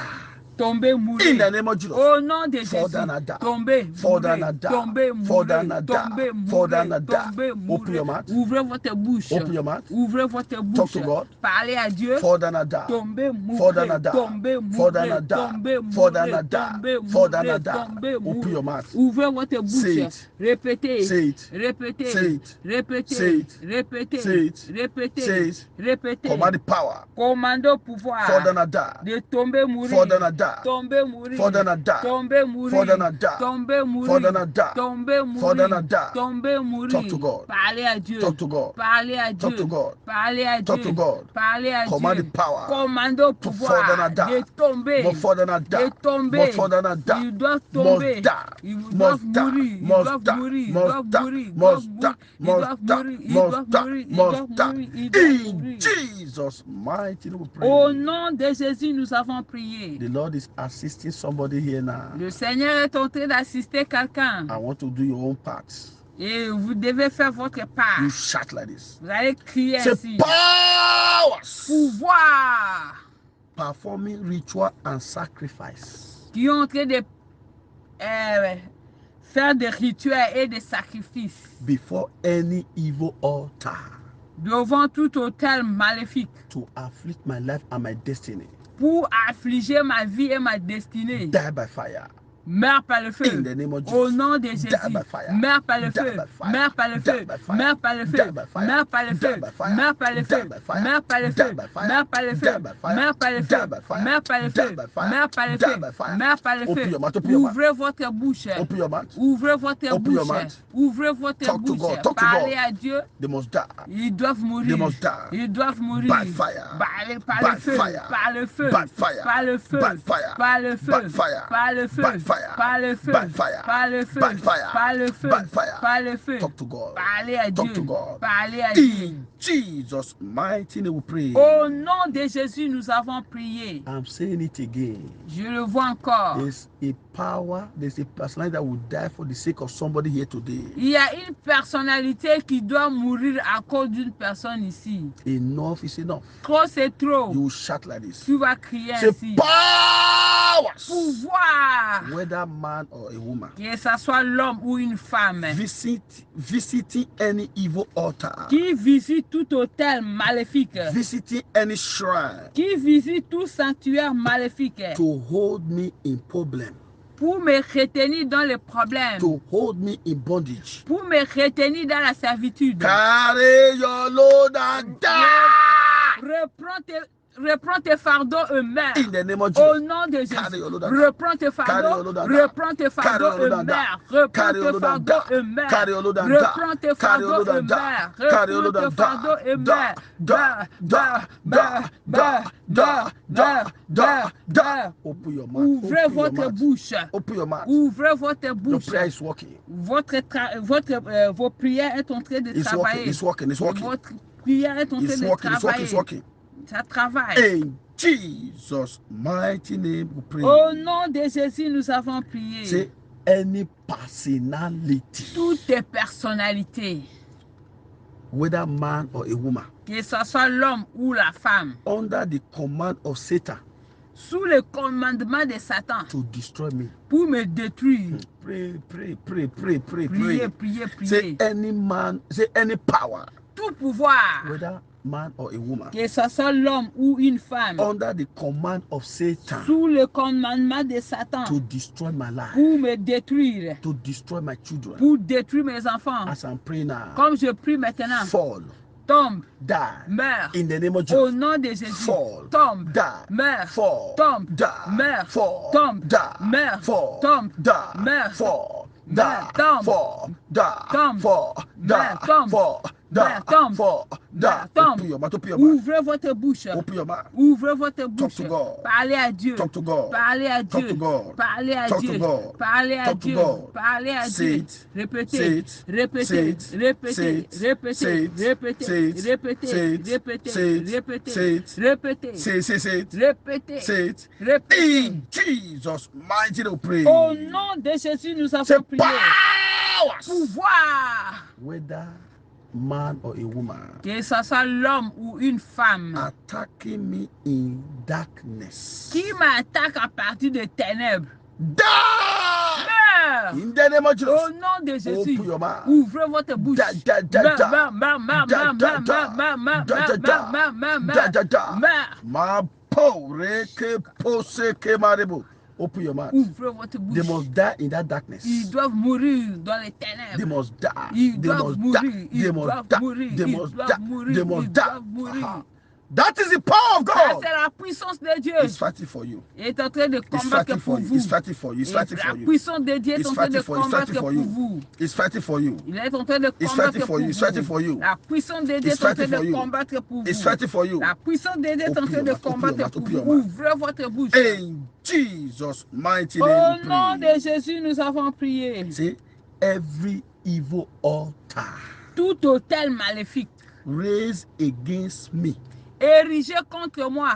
Speaker 2: Tombez,
Speaker 1: In
Speaker 2: mourez.
Speaker 1: the name of Jesus.
Speaker 2: Au nom de
Speaker 1: Fall
Speaker 2: Jésus.
Speaker 1: down and die.
Speaker 2: Tombez,
Speaker 1: Fall down
Speaker 2: mourez.
Speaker 1: and die.
Speaker 2: Tombez,
Speaker 1: Fall down
Speaker 2: mourez.
Speaker 1: and die.
Speaker 2: Tombez,
Speaker 1: Fall down
Speaker 2: mourez.
Speaker 1: and die.
Speaker 2: Tombez,
Speaker 1: Open
Speaker 2: mourez.
Speaker 1: your mouth.
Speaker 2: Ouvrez votre bouche.
Speaker 1: Open your mouth.
Speaker 2: Ouvrez votre
Speaker 1: Talk
Speaker 2: bouche.
Speaker 1: to God.
Speaker 2: Parlez à Dieu.
Speaker 1: Fall down and die.
Speaker 2: Tombez,
Speaker 1: Fall down
Speaker 2: mourez.
Speaker 1: and die.
Speaker 2: Tombez,
Speaker 1: Fall down
Speaker 2: mourez.
Speaker 1: and die.
Speaker 2: Tombez,
Speaker 1: Fall down
Speaker 2: mourez.
Speaker 1: and die.
Speaker 2: Tombez,
Speaker 1: Fall down
Speaker 2: mourez.
Speaker 1: and die.
Speaker 2: Tombez,
Speaker 1: Open your
Speaker 2: mourez.
Speaker 1: mouth.
Speaker 2: Ouvrez votre
Speaker 1: Say
Speaker 2: bouche.
Speaker 1: it.
Speaker 2: Répétez.
Speaker 1: Say it.
Speaker 2: Répétez.
Speaker 1: Say it.
Speaker 2: Répétez.
Speaker 1: Say it.
Speaker 2: Répétez.
Speaker 1: Say it.
Speaker 2: Répétez.
Speaker 1: Say it.
Speaker 2: Répétez.
Speaker 1: Command the power.
Speaker 2: Commande au pouvoir
Speaker 1: Fall down and die.
Speaker 2: de tomber, mourir.
Speaker 1: Fall down and die.
Speaker 2: Tomber, mourir.
Speaker 1: Fall down and die.
Speaker 2: Tomber, mourir.
Speaker 1: Fall down and die.
Speaker 2: Tomber, mourir.
Speaker 1: Fall down and die.
Speaker 2: Tomber, mourir.
Speaker 1: Fall down and die.
Speaker 2: Tomber, mourir.
Speaker 1: Talk to God.
Speaker 2: Parlez à Dieu.
Speaker 1: Talk to God.
Speaker 2: Parlez à Dieu.
Speaker 1: Talk to God.
Speaker 2: Parlez à
Speaker 1: Talk
Speaker 2: Dieu.
Speaker 1: to God.
Speaker 2: Parlez à
Speaker 1: Command
Speaker 2: Dieu.
Speaker 1: the power
Speaker 2: Commande au
Speaker 1: to fall down
Speaker 2: pouvoir
Speaker 1: and die.
Speaker 2: de tomber.
Speaker 1: Must fall down and die.
Speaker 2: De tomber.
Speaker 1: Must fall down and die.
Speaker 2: Ils doivent
Speaker 1: Must
Speaker 2: tomber.
Speaker 1: die.
Speaker 2: Ils
Speaker 1: Must
Speaker 2: doivent
Speaker 1: die.
Speaker 2: mourir. Ils
Speaker 1: Must
Speaker 2: doivent
Speaker 1: die.
Speaker 2: mourir. Ils
Speaker 1: Must
Speaker 2: doivent
Speaker 1: die.
Speaker 2: mourir. Ils
Speaker 1: Must
Speaker 2: doivent
Speaker 1: die.
Speaker 2: mourir. Ils doivent
Speaker 1: Must die.
Speaker 2: mourir. Ils
Speaker 1: Must
Speaker 2: doivent
Speaker 1: die.
Speaker 2: mourir. Ils
Speaker 1: Must
Speaker 2: doivent
Speaker 1: die.
Speaker 2: mourir. Ils doivent
Speaker 1: In
Speaker 2: mourir.
Speaker 1: Jesus' mighty name we pray.
Speaker 2: Au nom de Jésus, nous avons prié.
Speaker 1: The Lord is assisting somebody here now.
Speaker 2: Le Seigneur est en train d'assister quelqu'un.
Speaker 1: I want to do your own part.
Speaker 2: Et vous devez faire votre part.
Speaker 1: You shout like this.
Speaker 2: Vous allez crier
Speaker 1: Say
Speaker 2: ainsi.
Speaker 1: powers
Speaker 2: Pouvoir
Speaker 1: performing ritual and sacrifice
Speaker 2: qui est en train de faire des rituels et des sacrifices
Speaker 1: before any evil altar
Speaker 2: devant tout autel maléfique
Speaker 1: to afflict my life and my destiny.
Speaker 2: pour affliger ma vie et ma destinée.
Speaker 1: Die by fire.
Speaker 2: Meurs par le feu.
Speaker 1: In the name of Jesus.
Speaker 2: Au nom de Jésus.
Speaker 1: Die by fire.
Speaker 2: Meurs par le
Speaker 1: Die
Speaker 2: feu.
Speaker 1: by fire.
Speaker 2: Meurs par le
Speaker 1: Die
Speaker 2: feu.
Speaker 1: by fire.
Speaker 2: Meurs par le
Speaker 1: Die
Speaker 2: feu.
Speaker 1: by fire.
Speaker 2: Meurs par le
Speaker 1: Die
Speaker 2: feu.
Speaker 1: by fire.
Speaker 2: Meurs par le
Speaker 1: Die
Speaker 2: feu.
Speaker 1: by fire.
Speaker 2: Meurs par le
Speaker 1: Die
Speaker 2: feu.
Speaker 1: by fire.
Speaker 2: Meurs par le
Speaker 1: Die
Speaker 2: feu.
Speaker 1: by fire.
Speaker 2: Meurs par le
Speaker 1: Die
Speaker 2: feu.
Speaker 1: by fire.
Speaker 2: Meurs par le
Speaker 1: Die
Speaker 2: feu.
Speaker 1: by fire.
Speaker 2: Meurs par le
Speaker 1: Die
Speaker 2: feu.
Speaker 1: by fire.
Speaker 2: Meurs par le
Speaker 1: Open
Speaker 2: feu.
Speaker 1: your mouth, open your mouth.
Speaker 2: Ouvrez votre bouche.
Speaker 1: Open your mouth.
Speaker 2: Ouvrez votre
Speaker 1: Open your
Speaker 2: bouche.
Speaker 1: mouth.
Speaker 2: Ouvrez votre
Speaker 1: Talk to
Speaker 2: bouche.
Speaker 1: God. Talk to
Speaker 2: Parlez
Speaker 1: God.
Speaker 2: à Dieu.
Speaker 1: They must die.
Speaker 2: Ils doivent mourir.
Speaker 1: They must die.
Speaker 2: Ils doivent mourir.
Speaker 1: By fire.
Speaker 2: Par
Speaker 1: By
Speaker 2: le feu.
Speaker 1: fire.
Speaker 2: Par le feu.
Speaker 1: By fire.
Speaker 2: Par le feu.
Speaker 1: By fire.
Speaker 2: Par le feu.
Speaker 1: By fire.
Speaker 2: Par le feu.
Speaker 1: By fire.
Speaker 2: Par le feu.
Speaker 1: By fire.
Speaker 2: Par le feu.
Speaker 1: By fire.
Speaker 2: Par le feu.
Speaker 1: By fire.
Speaker 2: Par le feu.
Speaker 1: Talk to God.
Speaker 2: Parlez à
Speaker 1: Talk
Speaker 2: Dieu.
Speaker 1: to God.
Speaker 2: Parlez à Dieu.
Speaker 1: In Jesus' mighty name we pray.
Speaker 2: Au nom de Jésus, nous avons prié.
Speaker 1: I'm saying it again.
Speaker 2: Je le vois encore.
Speaker 1: There's a power, there's a personality that will die for the sake of somebody here today.
Speaker 2: Il y a une personnalité qui doit mourir à cause d'une personne ici.
Speaker 1: Enough is enough.
Speaker 2: Trop, c'est trop.
Speaker 1: You will shout like this.
Speaker 2: Tu vas crier
Speaker 1: Say
Speaker 2: ainsi.
Speaker 1: powers.
Speaker 2: Pouvoir.
Speaker 1: Whether man or a woman.
Speaker 2: Que ce soit l'homme ou une femme.
Speaker 1: Visiting any evil altar.
Speaker 2: Qui visite tout hôtel maléfique.
Speaker 1: Visiting any shrine.
Speaker 2: Qui visite tout sanctuaire maléfique.
Speaker 1: To hold me in problem.
Speaker 2: Pour me retenir dans les problèmes.
Speaker 1: To hold me in bondage.
Speaker 2: Pour me retenir dans la servitude.
Speaker 1: Carry your load and die.
Speaker 2: reprends tes fardeaux et meurs.
Speaker 1: In the name of
Speaker 2: Au
Speaker 1: Jesus.
Speaker 2: nom de Jésus,
Speaker 1: Carry your load and
Speaker 2: reprends tes
Speaker 1: Carry your
Speaker 2: fardeaux,
Speaker 1: load and
Speaker 2: reprends tes
Speaker 1: Carry
Speaker 2: fardeaux
Speaker 1: your load
Speaker 2: et
Speaker 1: and
Speaker 2: meurs. Reprends
Speaker 1: Carry your
Speaker 2: tes
Speaker 1: load and
Speaker 2: fardeaux et meurs.
Speaker 1: Carry your load and
Speaker 2: Reprends tes
Speaker 1: Carry your
Speaker 2: fardeaux
Speaker 1: load
Speaker 2: et
Speaker 1: and
Speaker 2: meurs.
Speaker 1: Carry your
Speaker 2: Reprends
Speaker 1: load
Speaker 2: tes
Speaker 1: and
Speaker 2: fardeaux et meurs.
Speaker 1: Open your mouth.
Speaker 2: Ouvrez
Speaker 1: Open your
Speaker 2: votre
Speaker 1: mouth.
Speaker 2: bouche.
Speaker 1: Open your mouth.
Speaker 2: Ouvrez votre
Speaker 1: Your
Speaker 2: bouche.
Speaker 1: prayer is working.
Speaker 2: Vos prières est en train de
Speaker 1: It's
Speaker 2: travailler.
Speaker 1: working. It's working. It's working.
Speaker 2: Votre prière est en train
Speaker 1: It's
Speaker 2: de
Speaker 1: working. It's working.
Speaker 2: travailler.
Speaker 1: It's working.
Speaker 2: Ça travaille.
Speaker 1: In Jesus' mighty name, we pray.
Speaker 2: Au nom de Jésus, nous avons prié.
Speaker 1: Say any personality,
Speaker 2: Toutes tes personnalités,
Speaker 1: whether man or a woman,
Speaker 2: que ce soit l'homme ou la femme,
Speaker 1: under the command of Satan,
Speaker 2: sous le commandement de Satan,
Speaker 1: to destroy me.
Speaker 2: pour me détruire.
Speaker 1: Pray.
Speaker 2: Priez.
Speaker 1: Say any man, say any power,
Speaker 2: Tout pouvoir,
Speaker 1: whether man or a woman,
Speaker 2: que ce soit l'homme ou une femme,
Speaker 1: under the command of Satan,
Speaker 2: sous le commandement de Satan,
Speaker 1: to destroy my life,
Speaker 2: pour me détruire,
Speaker 1: to destroy my children.
Speaker 2: pour détruire mes enfants.
Speaker 1: As I'm praying now,
Speaker 2: Comme je prie maintenant,
Speaker 1: fall,
Speaker 2: tombe,
Speaker 1: die,
Speaker 2: meurt.
Speaker 1: in the name of
Speaker 2: Au
Speaker 1: Jesus.
Speaker 2: nom de Jésus,
Speaker 1: Fall,
Speaker 2: tombe,
Speaker 1: die,
Speaker 2: meurt,
Speaker 1: fall,
Speaker 2: tombe,
Speaker 1: die,
Speaker 2: meurt,
Speaker 1: fall,
Speaker 2: tombe,
Speaker 1: die,
Speaker 2: meurt,
Speaker 1: fall,
Speaker 2: tombe,
Speaker 1: die,
Speaker 2: meurt,
Speaker 1: fall, die,
Speaker 2: meurt, tombe,
Speaker 1: fall, die,
Speaker 2: tombe,
Speaker 1: fall, die,
Speaker 2: meurt, tombe,
Speaker 1: fall, die,
Speaker 2: meurt, tombe,
Speaker 1: fall, die.
Speaker 2: meurt, tombe.
Speaker 1: Open your mouth, open your mouth,
Speaker 2: Ouvrez votre bouche.
Speaker 1: open your mouth.
Speaker 2: Ouvrez votre
Speaker 1: Talk
Speaker 2: bouche.
Speaker 1: to God.
Speaker 2: Parlez à Dieu.
Speaker 1: Talk to God.
Speaker 2: Parlez à
Speaker 1: Talk
Speaker 2: Dieu.
Speaker 1: to God.
Speaker 2: Parlez à
Speaker 1: Talk to
Speaker 2: Dieu.
Speaker 1: God.
Speaker 2: Parlez à
Speaker 1: Talk to
Speaker 2: Dieu.
Speaker 1: God.
Speaker 2: Parlez à
Speaker 1: Say
Speaker 2: Dieu.
Speaker 1: it.
Speaker 2: Répétez.
Speaker 1: Say it.
Speaker 2: Répétez.
Speaker 1: Say it.
Speaker 2: Répétez.
Speaker 1: Say it.
Speaker 2: Répétez.
Speaker 1: Say it.
Speaker 2: Répétez.
Speaker 1: Say it.
Speaker 2: Répétez.
Speaker 1: Say it.
Speaker 2: Répétez.
Speaker 1: Say it.
Speaker 2: Répétez.
Speaker 1: Say it.
Speaker 2: Répétez.
Speaker 1: Say it.
Speaker 2: Répétez.
Speaker 1: Say it.
Speaker 2: Répétez.
Speaker 1: In Jesus' mighty name, we pray.
Speaker 2: Au nom de Jésus, nous
Speaker 1: Say
Speaker 2: avons prié.
Speaker 1: powers,
Speaker 2: Pouvoir.
Speaker 1: whether man or a woman,
Speaker 2: Que ce soit l'homme ou une femme
Speaker 1: attacking me in darkness,
Speaker 2: qui m'attaque à partir des ténèbres.
Speaker 1: die
Speaker 2: Meurs.
Speaker 1: in the name of Jesus.
Speaker 2: Au nom de Jésus,
Speaker 1: Open your mouth.
Speaker 2: ouvrez votre bouche.
Speaker 1: Ma pauvre que pose que marebo. Open your mouth.
Speaker 2: Ouvrez votre
Speaker 1: They
Speaker 2: bouche.
Speaker 1: must die in that darkness.
Speaker 2: Ils doivent mourir dans les
Speaker 1: They
Speaker 2: ténèbres.
Speaker 1: must die.
Speaker 2: Ils
Speaker 1: They
Speaker 2: doivent
Speaker 1: must
Speaker 2: mourir.
Speaker 1: die.
Speaker 2: Ils
Speaker 1: They must
Speaker 2: doivent
Speaker 1: die.
Speaker 2: mourir.
Speaker 1: They
Speaker 2: Ils
Speaker 1: must
Speaker 2: doivent
Speaker 1: die.
Speaker 2: mourir.
Speaker 1: They
Speaker 2: Ils
Speaker 1: must
Speaker 2: doivent
Speaker 1: die.
Speaker 2: mourir.
Speaker 1: That is the power of
Speaker 2: Ça,
Speaker 1: God.
Speaker 2: c'est la puissance de Dieu.
Speaker 1: It's fighting for you.
Speaker 2: Il est en train de
Speaker 1: It's
Speaker 2: combattre
Speaker 1: fighting
Speaker 2: pour
Speaker 1: for you.
Speaker 2: vous.
Speaker 1: It's fighting for you. It's
Speaker 2: Et
Speaker 1: fighting
Speaker 2: la
Speaker 1: for you.
Speaker 2: puissance de Dieu est
Speaker 1: It's
Speaker 2: en train de
Speaker 1: fighting for you. It's
Speaker 2: combattre
Speaker 1: fighting for
Speaker 2: pour
Speaker 1: you.
Speaker 2: vous.
Speaker 1: It's fighting for you.
Speaker 2: Il est en train de
Speaker 1: It's
Speaker 2: combattre
Speaker 1: fighting for
Speaker 2: pour
Speaker 1: you. It's fighting for
Speaker 2: vous.
Speaker 1: you.
Speaker 2: La puissance de Dieu
Speaker 1: It's
Speaker 2: est en train
Speaker 1: fighting for
Speaker 2: de
Speaker 1: you.
Speaker 2: combattre pour
Speaker 1: It's
Speaker 2: vous.
Speaker 1: fighting for you.
Speaker 2: La puissance de Dieu est en
Speaker 1: Open
Speaker 2: train
Speaker 1: your
Speaker 2: de
Speaker 1: mouth, open your
Speaker 2: combattre
Speaker 1: mouth,
Speaker 2: pour
Speaker 1: open
Speaker 2: vous.
Speaker 1: your mouth.
Speaker 2: Ouvrez votre bouche.
Speaker 1: In Jesus' mighty
Speaker 2: Au
Speaker 1: name,
Speaker 2: nom
Speaker 1: we pray.
Speaker 2: de Jésus, nous avons prié.
Speaker 1: Say every evil altar
Speaker 2: Tout hôtel maléfique
Speaker 1: raised against me
Speaker 2: érigé contre moi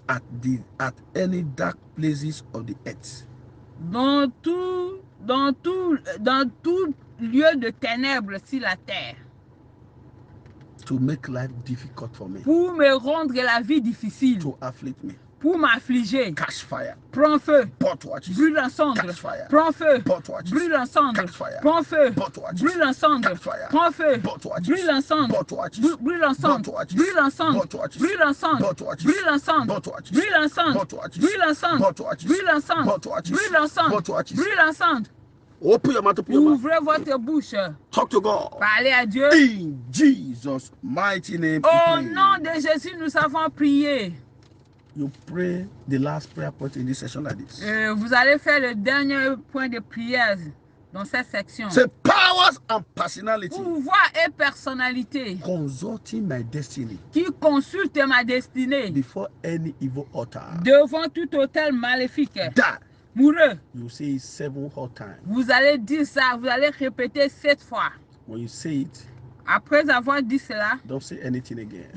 Speaker 1: at any dark places of the earth,
Speaker 2: dans tout lieu de ténèbres sur la terre,
Speaker 1: to make life difficult for me,
Speaker 2: pour me rendre la vie difficile,
Speaker 1: to afflict me.
Speaker 2: pour m'affliger.
Speaker 1: Catch fire.
Speaker 2: Prends feu,
Speaker 1: Pot watches.
Speaker 2: brûle en cendres.
Speaker 1: Catch fire.
Speaker 2: Prends feu,
Speaker 1: Pot watches.
Speaker 2: brûle en cendres.
Speaker 1: Catch fire.
Speaker 2: Prends feu,
Speaker 1: Pot watches.
Speaker 2: brûle en cendres.
Speaker 1: Catch fire.
Speaker 2: Prends feu,
Speaker 1: Pot watches.
Speaker 2: brûle en cendres.
Speaker 1: Pot watches.
Speaker 2: Brûle en cendres.
Speaker 1: Pot watches.
Speaker 2: Brûle en cendres.
Speaker 1: Pot watches.
Speaker 2: Brûle en cendres.
Speaker 1: Pot watches.
Speaker 2: Brûle en cendres.
Speaker 1: Pot watches.
Speaker 2: Brûle en cendres.
Speaker 1: Pot watches.
Speaker 2: Brûle en cendres.
Speaker 1: Pot watches.
Speaker 2: Brûle en cendres.
Speaker 1: Pot watches.
Speaker 2: Brûle en cendres.
Speaker 1: Pot watches.
Speaker 2: Brûle en cendres.
Speaker 1: Open your mouth, open your mouth.
Speaker 2: Ouvrez votre bouche.
Speaker 1: Talk to God.
Speaker 2: Parlez à Dieu.
Speaker 1: In Jesus' mighty name, we
Speaker 2: Au
Speaker 1: pray.
Speaker 2: nom de Jésus, nous avons prié.
Speaker 1: You pray the last prayer point in this session like this.
Speaker 2: Vous allez faire le dernier point de prière dans cette section.
Speaker 1: Say powers and personality
Speaker 2: Pouvoir et personnalité
Speaker 1: consulting my destiny
Speaker 2: qui consultent ma destinée
Speaker 1: before any evil altar.
Speaker 2: devant tout hôtel maléfique.
Speaker 1: Die.
Speaker 2: Moureux.
Speaker 1: You say it 7 hot times.
Speaker 2: Vous allez dire ça, vous allez répéter 7 fois.
Speaker 1: When you say it,
Speaker 2: Après avoir dit cela,
Speaker 1: don't say anything again.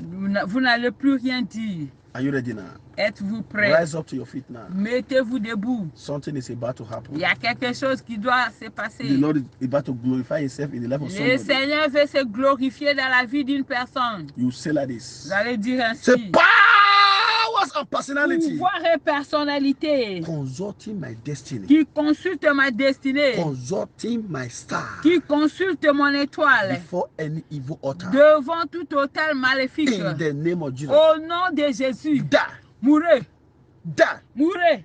Speaker 2: vous n'allez plus rien dire.
Speaker 1: Are you ready now?
Speaker 2: Êtes-vous prêts?
Speaker 1: Rise up to your feet now.
Speaker 2: Mettez-vous debout.
Speaker 1: Something is about to happen.
Speaker 2: Il y a quelque chose qui doit se
Speaker 1: The
Speaker 2: passer.
Speaker 1: Lord is about to glorify himself in the life of
Speaker 2: Le
Speaker 1: somebody.
Speaker 2: Seigneur veut se glorifier dans la vie d'une personne.
Speaker 1: You say like this.
Speaker 2: Vous allez dire
Speaker 1: Say
Speaker 2: ainsi.
Speaker 1: powers and personality
Speaker 2: Pouvoir et personnalité
Speaker 1: consulting my destiny.
Speaker 2: qui consulte ma destinée,
Speaker 1: Consulting my star
Speaker 2: qui consulte mon étoile
Speaker 1: before any evil altar.
Speaker 2: devant tout hôtel maléfique.
Speaker 1: In the name of Jesus.
Speaker 2: Au nom de Jésus,
Speaker 1: Die.
Speaker 2: mourez,
Speaker 1: Die.
Speaker 2: mourez,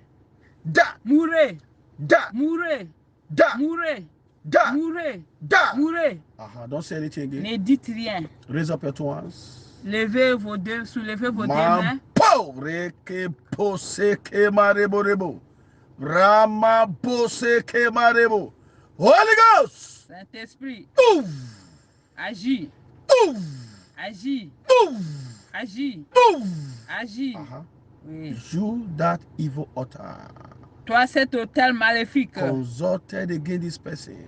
Speaker 1: Die.
Speaker 2: mourez,
Speaker 1: Die.
Speaker 2: mourez,
Speaker 1: Die.
Speaker 2: mourez,
Speaker 1: Die.
Speaker 2: mourez,
Speaker 1: Die.
Speaker 2: mourez.
Speaker 1: Don't say anything again.
Speaker 2: Ne dites rien.
Speaker 1: Raise up your two hands.
Speaker 2: Soulevez vos deux mains.
Speaker 1: Reke pose ke marebo rebo. Rama pose ke marebo. Holy Ghost.
Speaker 2: Saint-Esprit,
Speaker 1: Move.
Speaker 2: agis.
Speaker 1: Move.
Speaker 2: Agis.
Speaker 1: Move.
Speaker 2: Agis.
Speaker 1: Move.
Speaker 2: Agis.
Speaker 1: Oui. You that evil altar.
Speaker 2: Toi, cet autel maléfique.
Speaker 1: Consulted against this person.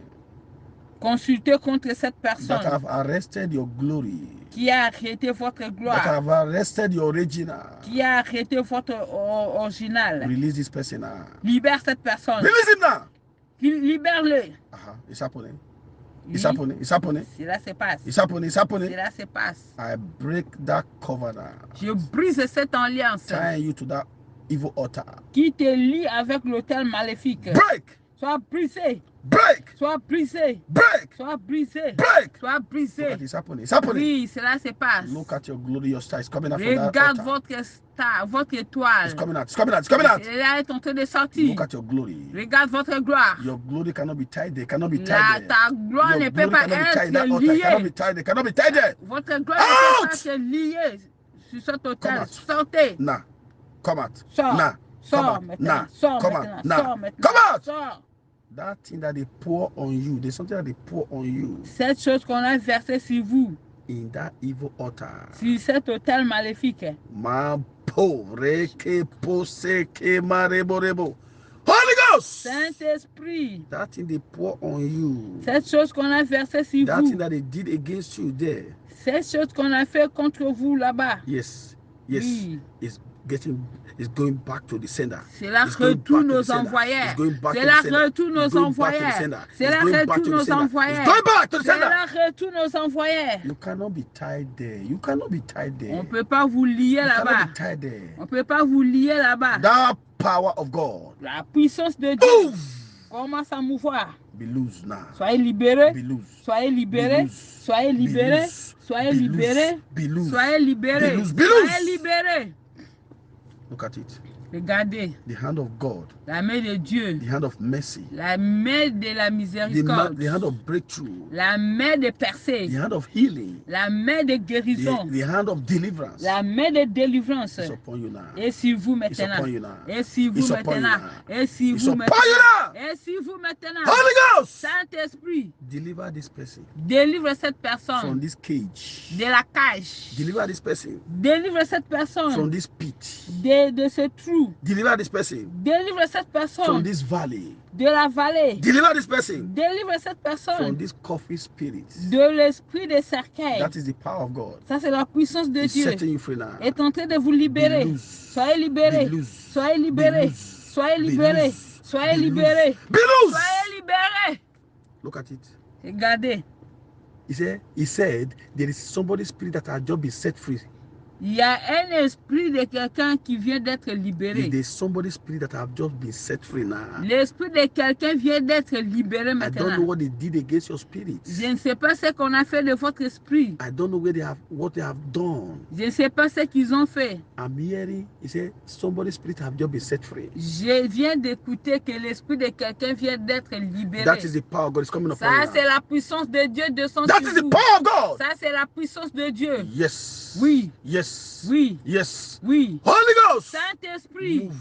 Speaker 2: Consultez contre cette personne.
Speaker 1: That have arrested your glory.
Speaker 2: Qui a arrêté votre gloire.
Speaker 1: That have arrested your original.
Speaker 2: Qui a arrêté votre original.
Speaker 1: Release this person now.
Speaker 2: Libère cette personne.
Speaker 1: Release him now.
Speaker 2: Libère-le.
Speaker 1: It's happening.
Speaker 2: Oui.
Speaker 1: It's happening. It's happening.
Speaker 2: Cela se passe.
Speaker 1: It's happening. It's happening.
Speaker 2: Cela se passe.
Speaker 1: I break that covenant.
Speaker 2: Je brise cette alliance.
Speaker 1: Tying you to that evil altar.
Speaker 2: Qui te lie avec l'autel maléfique.
Speaker 1: Break.
Speaker 2: Sois brisé.
Speaker 1: Break.
Speaker 2: Sois brisé.
Speaker 1: Break.
Speaker 2: Sois brisé.
Speaker 1: Break.
Speaker 2: Sois brisé.
Speaker 1: It's happening. It's happening.
Speaker 2: Oui, cela se passe.
Speaker 1: Look at your glory, your star is coming out from that
Speaker 2: Regarde
Speaker 1: altar.
Speaker 2: votre star, votre étoile.
Speaker 1: It's coming out. It's coming out. It's coming out.
Speaker 2: Elle est en train de sortir.
Speaker 1: Look at your glory.
Speaker 2: Regarde votre gloire.
Speaker 1: Your glory cannot be tied there. Cannot be tied there.
Speaker 2: Ta gloire ne peut pas être
Speaker 1: Cannot be
Speaker 2: liée.
Speaker 1: tied there. Cannot be tied there.
Speaker 2: Votre gloire ne peut pas être liée sur cet autel. Sortez.
Speaker 1: Nah. Come out.
Speaker 2: Sors.
Speaker 1: Nah.
Speaker 2: Sors maintenant. Sors maintenant. Sors maintenant.
Speaker 1: Come out.
Speaker 2: Sors.
Speaker 1: That thing that they pour on you, there's something that they pour on you.
Speaker 2: Cette chose qu'on a versée sur vous.
Speaker 1: In that evil altar.
Speaker 2: Sur cet autel maléfique.
Speaker 1: Ma pauvre que pose que marebo rebo. Holy Ghost.
Speaker 2: Saint-Esprit.
Speaker 1: That thing they pour on you.
Speaker 2: Cette chose qu'on a versée sur
Speaker 1: that
Speaker 2: vous.
Speaker 1: Thing that they did against you there.
Speaker 2: Cette chose qu'on a fait contre vous là-bas.
Speaker 1: Yes. Yes.
Speaker 2: Oui.
Speaker 1: It's going back to the sender.
Speaker 2: Cela retourne aux envoyeurs. Cela retourne aux envoyeurs. Cela retourne aux envoyeurs. Cela retourne aux envoyeurs.
Speaker 1: You cannot be tied there. You cannot be tied there.
Speaker 2: On ne peut pas vous lier là-bas. On ne peut pas vous lier là-bas.
Speaker 1: That power of God.
Speaker 2: La puissance de Dieu commence à mouvoir.
Speaker 1: Be loose now.
Speaker 2: Soyez libérés.
Speaker 1: Be loose.
Speaker 2: Soyez libérés. Soyez libérés. Soyez libérés. Soyez libérés. Soyez libérés.
Speaker 1: Look at it.
Speaker 2: Regardez.
Speaker 1: The hand of God.
Speaker 2: La main de Dieu.
Speaker 1: The hand of mercy.
Speaker 2: La main de la miséricorde.
Speaker 1: The hand of breakthrough.
Speaker 2: La main de percée.
Speaker 1: The hand of healing.
Speaker 2: La main de guérison.
Speaker 1: The hand of deliverance.
Speaker 2: La main de délivrance.
Speaker 1: It's upon you now.
Speaker 2: Et si vous maintenant.
Speaker 1: It's upon you now.
Speaker 2: Et si vous maintenant. Et si
Speaker 1: It's
Speaker 2: vous
Speaker 1: upon
Speaker 2: maintenant.
Speaker 1: you now.
Speaker 2: Et si vous maintenant.
Speaker 1: Holy Ghost.
Speaker 2: Saint-Esprit.
Speaker 1: Deliver this person.
Speaker 2: Délivre cette personne.
Speaker 1: From this cage.
Speaker 2: De la cage.
Speaker 1: Deliver this person.
Speaker 2: Délivre cette personne.
Speaker 1: From this pit.
Speaker 2: De ce trou.
Speaker 1: Deliver this person.
Speaker 2: Délivre cette personne.
Speaker 1: From this valley.
Speaker 2: De la vallée.
Speaker 1: Deliver this person.
Speaker 2: Délivre cette personne.
Speaker 1: From this coffee spirit.
Speaker 2: De l'esprit des cercueils.
Speaker 1: That is the power of God.
Speaker 2: Ça c'est la puissance de Dieu.
Speaker 1: Setting you free now.
Speaker 2: Est en train de vous libérer. Soyez libérés. Soyez libérés. Soyez libérés. Soyez libérés. Soyez libérés.
Speaker 1: Look at it.
Speaker 2: Regardez.
Speaker 1: He said there is somebody's spirit that has just been set free.
Speaker 2: Il y a un esprit de quelqu'un qui vient d'être libéré.
Speaker 1: There's somebody's spirit that have just been set free now.
Speaker 2: L'esprit de quelqu'un vient d'être libéré maintenant.
Speaker 1: I don't know what they did against your spirit.
Speaker 2: Je ne sais pas ce qu'on a fait de votre esprit.
Speaker 1: I don't know what they have done.
Speaker 2: Je ne sais pas ce qu'ils ont fait.
Speaker 1: I'm hearing, he said, somebody's spirit have just been set free.
Speaker 2: Je viens d'écouter que l'esprit de quelqu'un vient d'être libéré.
Speaker 1: That is the power of God. It's coming upon you.
Speaker 2: Ça c'est la puissance de Dieu de son
Speaker 1: That is the power of God.
Speaker 2: Ça c'est la puissance de Dieu.
Speaker 1: Yes.
Speaker 2: Oui.
Speaker 1: Yes.
Speaker 2: Oui.
Speaker 1: Yes.
Speaker 2: Oui.
Speaker 1: Holy Ghost.
Speaker 2: Saint-Esprit.
Speaker 1: Move.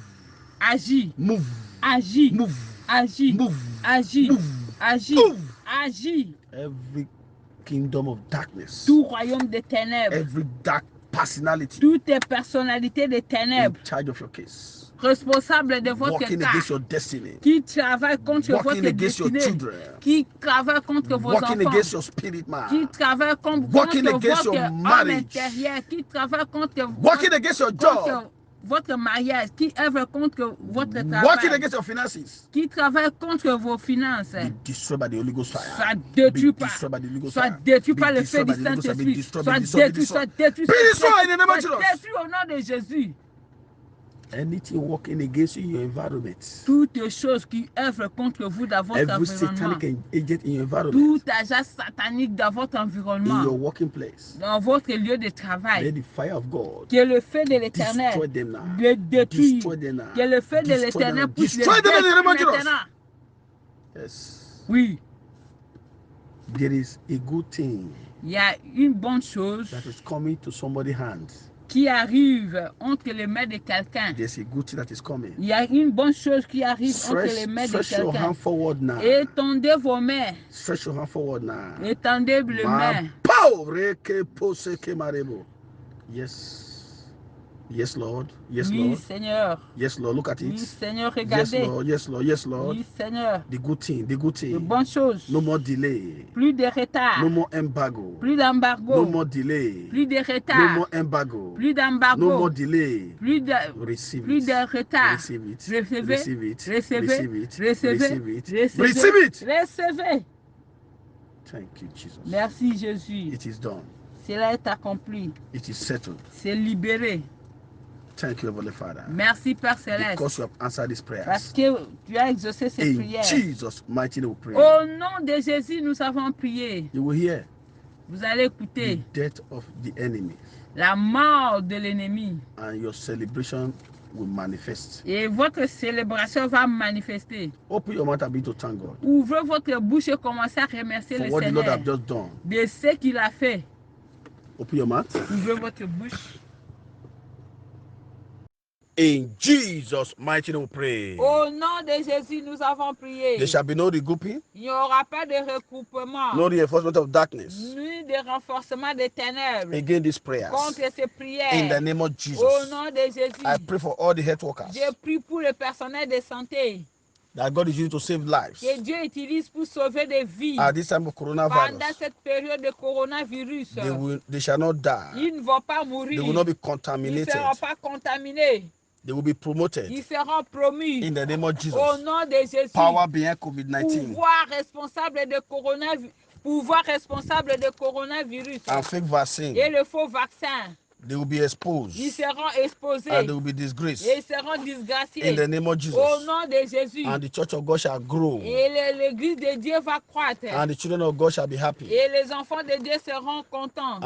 Speaker 2: Agis.
Speaker 1: Move.
Speaker 2: Agis.
Speaker 1: Move.
Speaker 2: Agis.
Speaker 1: Move.
Speaker 2: Agis.
Speaker 1: Move.
Speaker 2: Agis.
Speaker 1: Move.
Speaker 2: Agis.
Speaker 1: Every kingdom of darkness.
Speaker 2: Tout royaume des ténèbres.
Speaker 1: Every dark personality.
Speaker 2: Toutes les personnalités des ténèbres.
Speaker 1: In charge of your case.
Speaker 2: Responsable de votre
Speaker 1: Walking
Speaker 2: cas.
Speaker 1: against your destiny.
Speaker 2: Qui travaille contre votre destinée. Qui travaille contre vos enfants.
Speaker 1: Walking against your spirit man.
Speaker 2: Qui travaille contre votre homme intérieur. Qui travaille contre
Speaker 1: walking against your job.
Speaker 2: Votre mariage, qui œuvre contre votre travail.
Speaker 1: Working against your finances.
Speaker 2: Qui travaille contre vos finances.
Speaker 1: Be destroyed by the Holy Ghost fire.
Speaker 2: Soit détruit par. Soit détruit par le feu du Saint-Esprit. Soit détruit. Soit détruit.
Speaker 1: Be destroyed in the name of Jesus.
Speaker 2: Détruit au nom de Jésus.
Speaker 1: Anything working against you in your environment.
Speaker 2: Toutes choses qui œuvrent contre vous dans votre
Speaker 1: Every
Speaker 2: environnement.
Speaker 1: satanic agent in your environment.
Speaker 2: Tout agent satanique dans votre environnement.
Speaker 1: In your working place.
Speaker 2: Dans votre lieu de travail.
Speaker 1: May the fire of God.
Speaker 2: Que le feu de l'Éternel le détruit. Que le feu de l'Éternel puisse le détruire maintenant.
Speaker 1: Yes.
Speaker 2: Oui.
Speaker 1: There is a good thing.
Speaker 2: Il y a une bonne chose
Speaker 1: that is coming to somebody's hands.
Speaker 2: Qui arrive entre les mains de quelqu'un.
Speaker 1: There's a good thing that is coming.
Speaker 2: Il y a une bonne chose qui arrive entre les mains de quelqu'un. Étendez vos mains.
Speaker 1: Stretch your hand forward now.
Speaker 2: Étendez les mains.
Speaker 1: Yes. Yes, Lord. Yes,
Speaker 2: oui,
Speaker 1: Lord.
Speaker 2: Seigneur.
Speaker 1: Yes, Lord. Look at it.
Speaker 2: Oui, Seigneur, regardez.
Speaker 1: Yes, Lord. Yes, Lord. Yes, Lord.
Speaker 2: Oui, Seigneur.
Speaker 1: The good thing. The good thing.
Speaker 2: De bonnes choses.
Speaker 1: No more delay.
Speaker 2: Plus de retard.
Speaker 1: No more embargo.
Speaker 2: Plus d'embargo.
Speaker 1: No more delay.
Speaker 2: Plus de retard.
Speaker 1: No more embargo.
Speaker 2: Plus d'embargo.
Speaker 1: No more delay.
Speaker 2: Plus de retard.
Speaker 1: Receive it.
Speaker 2: Recevez.
Speaker 1: Receive it.
Speaker 2: Recevez.
Speaker 1: Receive it.
Speaker 2: Recevez.
Speaker 1: Receive it.
Speaker 2: Recevez.
Speaker 1: Receive it.
Speaker 2: Recevez.
Speaker 1: Thank you, Jesus.
Speaker 2: Merci, Jésus.
Speaker 1: It is done.
Speaker 2: Cela est accompli.
Speaker 1: It is settled.
Speaker 2: C'est libéré.
Speaker 1: Thank you, Heavenly Father.
Speaker 2: Merci, Père Céleste.
Speaker 1: Because you have answered these prayers.
Speaker 2: Parce que tu as exaucé ces prières.
Speaker 1: Jesus' mighty name we pray.
Speaker 2: Au nom de Jésus, nous avons prié.
Speaker 1: You will hear.
Speaker 2: Vous allez écouter.
Speaker 1: The death of the enemy.
Speaker 2: La mort de l'ennemi.
Speaker 1: And your celebration will manifest.
Speaker 2: Et votre célébration va manifester.
Speaker 1: Open your mouth and begin to thank God.
Speaker 2: Ouvrez votre bouche et commencez à remercier le
Speaker 1: For what the
Speaker 2: Seigneur.
Speaker 1: Lord have just done.
Speaker 2: De ce qu'il a fait.
Speaker 1: Open your mouth.
Speaker 2: Ouvrez votre bouche.
Speaker 1: In Jesus' mighty name we pray.
Speaker 2: Au nom de Jésus, nous avons prié.
Speaker 1: There shall be no regrouping.
Speaker 2: Il n'y aura pas de regroupement.
Speaker 1: No reinforcement of darkness.
Speaker 2: Ni de renforcement des ténèbres.
Speaker 1: Against these prayers.
Speaker 2: Contre ces prières.
Speaker 1: In the name of Jesus.
Speaker 2: Au nom de Jésus.
Speaker 1: I pray for all the health workers.
Speaker 2: Je prie pour le personnel de santé.
Speaker 1: That God is using to save lives.
Speaker 2: Que Dieu utilise pour sauver des vies.
Speaker 1: At this time of coronavirus.
Speaker 2: Pendant cette période de coronavirus.
Speaker 1: They shall not die.
Speaker 2: Ils ne vont pas mourir.
Speaker 1: They will not be contaminated.
Speaker 2: Ils ne seront pas contaminés.
Speaker 1: They will be promoted.
Speaker 2: Ils seront promus.
Speaker 1: In the name of Jesus.
Speaker 2: Au nom de Jésus.
Speaker 1: Power behind COVID-19.
Speaker 2: Pouvoir responsable de coronavirus.
Speaker 1: And fake vaccine.
Speaker 2: Et le faux vaccin.
Speaker 1: They will be exposed.
Speaker 2: Ils seront exposés.
Speaker 1: And they will be disgraced.
Speaker 2: Et ils seront disgraciés.
Speaker 1: In the name of Jesus.
Speaker 2: Au nom de Jésus.
Speaker 1: And the church of God shall grow.
Speaker 2: Et l'église de Dieu va croître.
Speaker 1: And the children of God shall be happy.
Speaker 2: Et les enfants de Dieu seront contents.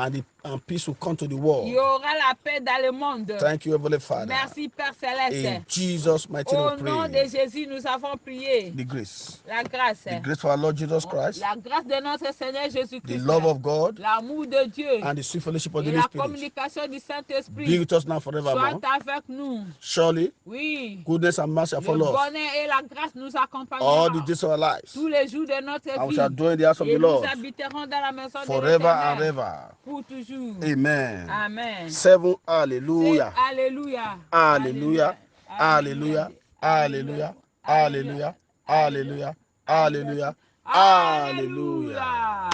Speaker 1: And peace will come to the world.
Speaker 2: Il y aura la paix dans le monde.
Speaker 1: Thank you, Heavenly Father.
Speaker 2: Merci, Père Céleste.
Speaker 1: In Jesus' mighty name we pray.
Speaker 2: Au nom de Jésus, nous avons prié.
Speaker 1: The grace.
Speaker 2: La grâce.
Speaker 1: The grace for our Lord Jesus Christ.
Speaker 2: La grâce de notre Seigneur Jésus-Christ.
Speaker 1: The love of God.
Speaker 2: L'amour de Dieu.
Speaker 1: And the sweet fellowship of the
Speaker 2: Holy
Speaker 1: Holy
Speaker 2: Spirit. La communication du Saint-Esprit.
Speaker 1: Be with us now forevermore.
Speaker 2: Soit avec nous.
Speaker 1: Surely.
Speaker 2: Oui.
Speaker 1: Goodness and mercy follow us.
Speaker 2: Le bonheur et la grâce nous accompagneront.
Speaker 1: All the days of our lives.
Speaker 2: Tous les jours de notre vie.
Speaker 1: And we shall dwell in the house of the Lord.
Speaker 2: Et nous habiterons dans la maison de
Speaker 1: forever
Speaker 2: l'Éternel.
Speaker 1: and ever.
Speaker 2: Pour toujours.
Speaker 1: Amen.
Speaker 2: Amen.
Speaker 1: 7. Hallelujah.
Speaker 2: Alléluia.
Speaker 1: Hallelujah. Hallelujah. Hallelujah. Hallelujah. Hallelujah. Hallelujah. Hallelujah.